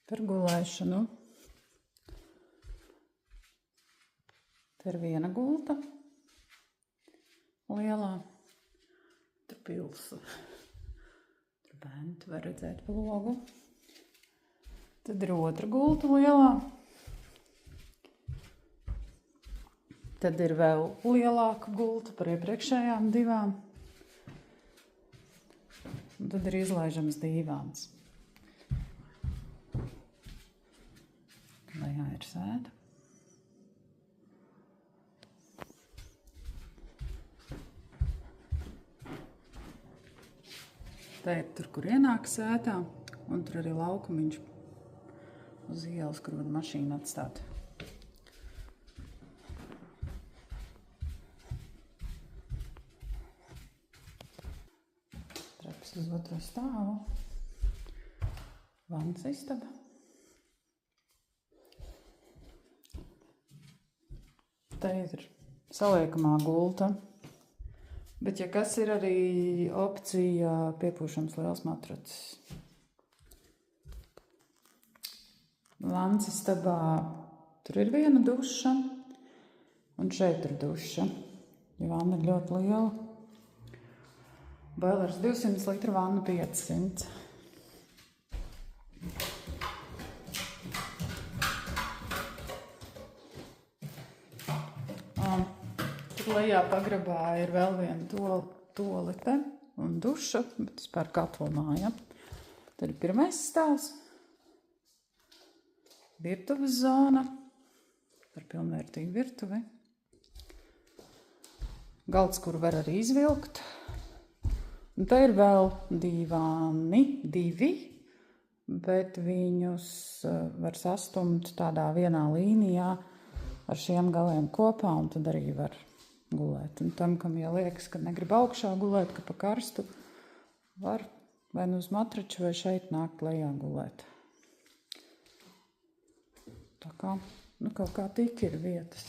par gulēšanu. Te ir viena gulta, lielā, tur pilsu. Tur bērni, tu var redzēt pa logu. Tad ir otra gulta lielā. Tad ir vēl lielāka gulta par iepriekšējām divām. Un tad ir izlaižams dīvāns. Lejā ir sēta. Tā ir tur, kur ienāk sētā, un tur arī laukumiņš uz ielas, kur var mašīnu atstāt. Traps uz otro stāvu. Vannas istaba. Te ir saliekamā gulta. Bet, ja kas, ir arī opcija piepūšams liels matracis. Vannas istabā tur ir viena duša, un šeit ir duša. Ja vanna ir ļoti liela. Boilers 200 litru, vanna 500. Lejā pagrabā ir vēl viena toalete un duša, bet vispār katla māja. Tad ir pirmais stāvs, virtuves zona, par pilnvērtīgu virtuvi. Galds, kur var arī izvilkt. Un te ir vēl divāni, bet viņus var sastumt tādā vienā līnijā ar šiem galiem kopā, un tad arī var gulēt. Un tam, kam jau liekas, ka negrib augšā gulēt, ka pa karstu, var vai nu uz matrača vai šeit nākt lejā gulēt. Tā kā, kaut kā tik ir vietas.